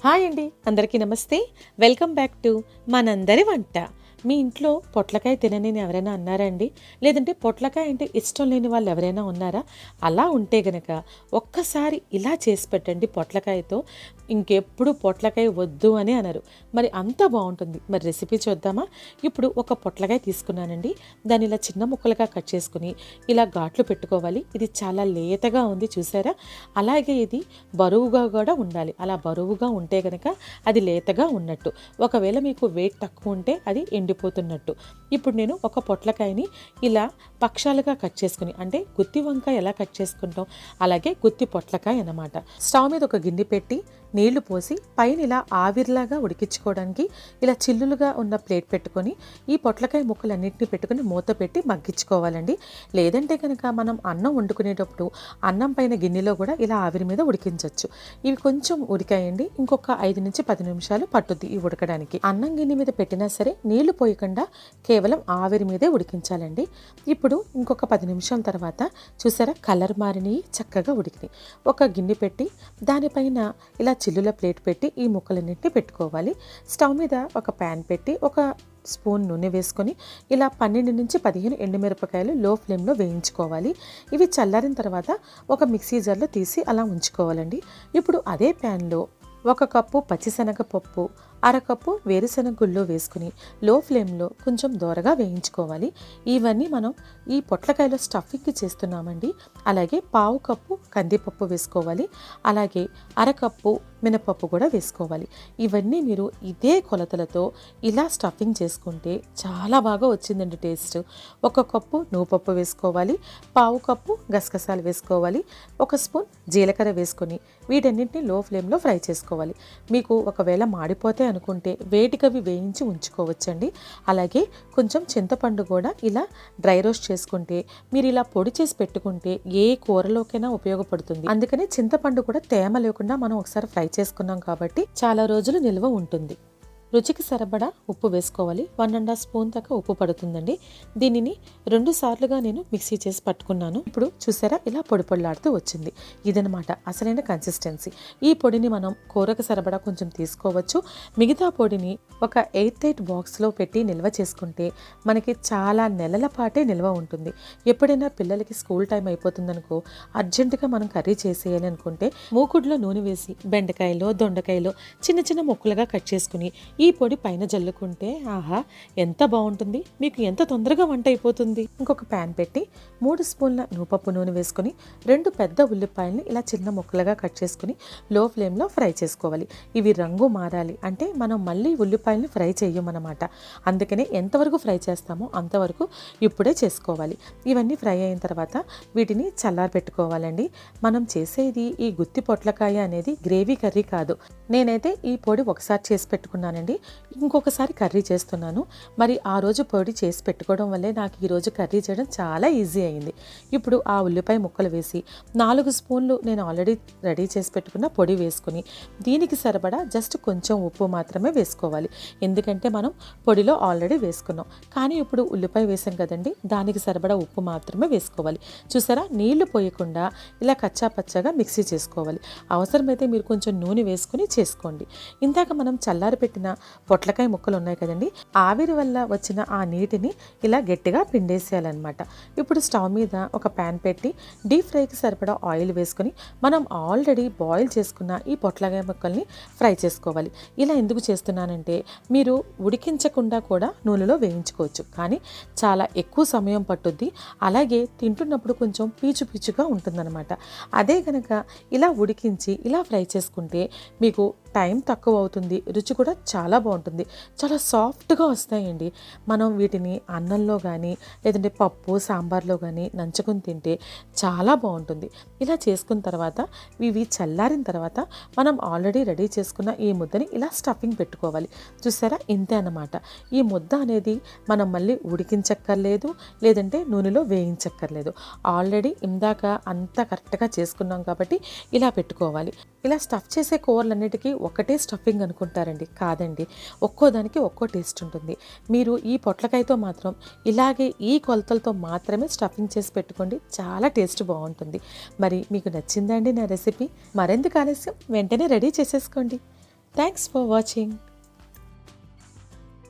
Hi అండి, అందరికీ నమస్తే. వెల్కమ్ బ్యాక్ టు మనందరి వంట. మీ ఇంట్లో పొట్లకాయ తినని ఎవరైనా అన్నారా అండి? లేదంటే పొట్లకాయ అంటే ఇష్టం లేని వాళ్ళు ఎవరైనా ఉన్నారా? అలా ఉంటే గనక ఒక్కసారి ఇలా చేసి పెట్టండి పొట్లకాయతో. ఇంకెప్పుడు పొట్లకాయ వద్దు అని అనరు. మరి అంత బాగుంటుంది. మరి రెసిపీ చూద్దామా? ఇప్పుడు ఒక పొట్లకాయ తీసుకున్నానండి. దాన్ని ఇలా చిన్న ముక్కలుగా కట్ చేసుకుని ఇలా ఘాట్లు పెట్టుకోవాలి. ఇది చాలా లేతగా ఉంది చూసారా? అలాగే ఇది బరువుగా కూడా ఉండాలి. అలా బరువుగా ఉంటే గనక అది లేతగా ఉన్నట్టు. ఒకవేళ మీకు వెయిట్ తక్కువ ఉంటే అది ఎండిపోతున్నట్టు. ఇప్పుడు నేను ఒక పొట్లకాయని ఇలా పక్షాలుగా కట్ చేసుకుని, అంటే గుత్తి వంకాయ ఎలా కట్ చేసుకుంటాం అలాగే గుత్తి పొట్లకాయ అన్నమాట. స్టవ్ మీద ఒక గిన్నె పెట్టి నీళ్లు పోసి పైన ఇలా ఆవిరిలాగా ఉడికించుకోవడానికి ఇలా చిల్లులుగా ఉన్న ప్లేట్ పెట్టుకొని ఈ పొట్లకాయ ముక్కలన్నింటినీ పెట్టుకుని మూత పెట్టి మగ్గించుకోవాలండి. లేదంటే కనుక మనం అన్నం వండుకునేటప్పుడు అన్నం పైన గిన్నెలో కూడా ఇలా ఆవిరి మీద ఉడికించవచ్చు. ఇవి కొంచెం ఉడికాయండి. ఇంకొక 5 నుంచి 10 నిమిషాలు పట్టుద్ది ఈ ఉడకడానికి. అన్నం గిన్నె మీద పెట్టినా సరే నీళ్లు పోయకుండా కేవలం ఆవిరి మీదే ఉడికించాలండి. ఇప్పుడు ఇంకొక 10 నిమిషాల తర్వాత చూసారా, కలర్ మారినవి, చక్కగా ఉడికినాయి. ఒక గిన్నె పెట్టి దానిపైన ఇలా చిల్లుల ప్లేట్ పెట్టి ఈ ముక్కలన్నింటినీ పెట్టుకోవాలి. స్టవ్ మీద ఒక ప్యాన్ పెట్టి ఒక స్పూన్ నూనె వేసుకొని ఇలా 12 నుంచి 15 ఎండుమిరపకాయలు లో ఫ్లేమ్లో వేయించుకోవాలి. ఇవి చల్లారిన తర్వాత ఒక మిక్సీ జార్లో తీసి అలా ఉంచుకోవాలండి. ఇప్పుడు అదే ప్యాన్లో 1 కప్పు పచ్చిశనగపప్పు, 1/2 కప్పు వేరుశనగ గుళ్ళు వేసుకుని లో ఫ్లేమ్లో కొంచెం దోరగా వేయించుకోవాలి. ఇవన్నీ మనం ఈ పొట్లకాయలో స్టఫింగ్కి చేస్తున్నామండి. అలాగే 1/2 కప్పు కందిపప్పు వేసుకోవాలి. అలాగే 1/2 కప్పు మినపప్పు కూడా వేసుకోవాలి. ఇవన్నీ మీరు ఇదే కొలతలతో ఇలా స్టఫింగ్ చేసుకుంటే చాలా బాగా వచ్చిందండి టేస్ట్. 1 కప్పు నువ్వుపప్పు వేసుకోవాలి, 1/2 కప్పు గసగసాలు వేసుకోవాలి, 1 స్పూన్ జీలకర్ర వేసుకొని వీటన్నింటినీ లో ఫ్లేమ్లో ఫ్రై చేసుకోవాలి. మీకు ఒకవేళ మాడిపోతే అనుకుంటే వేటికవి వేయించి ఉంచుకోవచ్చండి. అలాగే కొంచెం చింతపండు కూడా ఇలా డ్రై రోస్ట్ చేసుకుంటే మీరు ఇలా పొడి చేసి పెట్టుకుంటే ఏ కూరలోకైనా ఉపయోగపడుతుంది. అందుకని చింతపండు కూడా తేమ లేకుండా మనం ఒకసారి ఫ్రై చేసుకున్నాం కాబట్టి చాలా రోజులు నిల్వ ఉంటుంది. రుచికి సరిపడా ఉప్పు వేసుకోవాలి. 1.5 స్పూన్ దాకా ఉప్పు పడుతుందండి. దీనిని 2 సార్లుగా నేను మిక్సీ చేసి పట్టుకున్నాను. ఇప్పుడు చూసారా, ఇలా పొడి పొడిలాడుతూ వచ్చింది. ఇదనమాట అసలైన కన్సిస్టెన్సీ. ఈ పొడిని మనం కూరకు సరిపడా కొంచెం తీసుకోవచ్చు. మిగతా పొడిని ఒక ఎయిర్ టైట్ బాక్స్లో పెట్టి నిల్వ చేసుకుంటే మనకి చాలా నెలల పాటే నిల్వ ఉంటుంది. ఎప్పుడైనా పిల్లలకి స్కూల్ టైం అయిపోతుందనుకో, అర్జెంటుగా మనం కర్రీ చేసేయాలి అనుకుంటే మూకుడులో నూనె వేసి బెండకాయలో దొండకాయలో చిన్న చిన్న ముక్కలుగా కట్ చేసుకుని ఈ పొడి పైన జల్లుకుంటే ఆహా ఎంత బాగుంటుంది. మీకు ఎంత తొందరగా వంట అయిపోతుంది. ఇంకొక ప్యాన్ పెట్టి 3 స్పూన్ల నువ్వుపప్పు నూనె వేసుకొని 2 పెద్ద ఉల్లిపాయలని ఇలా చిన్న ముక్కలుగా కట్ చేసుకుని లో ఫ్లేమ్లో ఫ్రై చేసుకోవాలి. ఇవి రంగు మారాలి అంటే మనం మళ్ళీ ఉల్లిపాయలని ఫ్రై చేయమన్నమాట. అందుకనే ఎంతవరకు ఫ్రై చేస్తామో అంతవరకు ఇప్పుడే చేసుకోవాలి. ఇవన్నీ ఫ్రై అయిన తర్వాత వీటిని చల్లారి పెట్టుకోవాలండి. మనం చేసేది ఈ గుత్తి పొట్లకాయ అనేది గ్రేవీ కర్రీ కాదు. నేనైతే ఈ పొడి ఒకసారి చేసి పెట్టుకున్నానండి. ఇంకొకసారి కర్రీ చేస్తున్నాను. మరి ఆ రోజు పొడి చేసి పెట్టుకోవడం వల్లే నాకు ఈరోజు కర్రీ చేయడం చాలా ఈజీ అయింది. ఇప్పుడు ఆ ఉల్లిపాయ ముక్కలు వేసి 4 స్పూన్లు నేను ఆల్రెడీ రెడీ చేసి పెట్టుకున్న పొడి వేసుకుని దీనికి సరిపడా జస్ట్ కొంచెం ఉప్పు మాత్రమే వేసుకోవాలి. ఎందుకంటే మనం పొడిలో ఆల్రెడీ వేసుకున్నాం. కానీ ఇప్పుడు ఉల్లిపాయ వేసాం కదండి, దానికి సరిపడా ఉప్పు మాత్రమే వేసుకోవాలి. చూసారా, నీళ్లు పోయకుండా ఇలా కచ్చా పచ్చగా మిక్సీ చేసుకోవాలి. అవసరమైతే మీరు కొంచెం నూనె వేసుకుని చేసుకోండి. ఇందాక మనం చల్లారి పెట్టిన పొట్లకాయ ముక్కలు ఉన్నాయి కదండి, ఆవిరి వల్ల వచ్చిన ఆ నీటిని ఇలా గట్టిగా పిండేసేయాలన్నమాట. ఇప్పుడు స్టవ్ మీద ఒక ప్యాన్ పెట్టి డీప్ ఫ్రైకి సరిపడా ఆయిల్ వేసుకొని మనం ఆల్రెడీ బాయిల్ చేసుకున్న ఈ పొట్లకాయ ముక్కల్ని ఫ్రై చేసుకోవాలి. ఇలా ఎందుకు చేస్తున్నానంటే మీరు ఉడికించకుండా కూడా నూనెలో వేయించుకోవచ్చు, కానీ చాలా ఎక్కువ సమయం పట్టుద్ది. అలాగే తింటున్నప్పుడు కొంచెం పీచు పీచుగా ఉంటుందన్నమాట. అదే కనుక ఇలా ఉడికించి ఇలా ఫ్రై చేసుకుంటే మీకు టైం తక్కువ అవుతుంది, రుచి కూడా చాలా బాగుంటుంది. చాలా సాఫ్ట్గా వస్తాయండి. మనం వీటిని అన్నంలో కానీ లేదంటే పప్పు సాంబార్లో కానీ నంచుకుని తింటే చాలా బాగుంటుంది. ఇలా చేసుకున్న తర్వాత ఇవి చల్లారిన తర్వాత మనం ఆల్రెడీ రెడీ చేసుకున్న ఈ ముద్దని ఇలా స్టఫింగ్ పెట్టుకోవాలి. చూసారా, ఇంతే అన్నమాట. ఈ ముద్ద అనేది మనం మళ్ళీ ఉడికించక్కర్లేదు, లేదంటే నూనెలో వేయించక్కర్లేదు. ఆల్రెడీ ఇందాక అంతా కరెక్ట్గా చేసుకున్నాం కాబట్టి ఇలా పెట్టుకోవాలి. ఇలా స్టఫ్ చేసే కూరలన్నిటికీ ఒకటే స్టఫింగ్ అనుకుంటారండి, కాదండి. ఒక్కో దానికి ఒక్కో టేస్ట్ ఉంటుంది. మీరు ఈ పొట్లకాయతో మాత్రం ఇలాగే ఈ కొలతలతో మాత్రమే స్టఫింగ్ చేసి పెట్టుకోండి, చాలా టేస్ట్ బాగుంటుంది. మరి మీకు నచ్చిందండి నా రెసిపీ? మరెందుకు ఆలస్యం, వెంటనే రెడీ చేసేసుకోండి. Thanks for watching.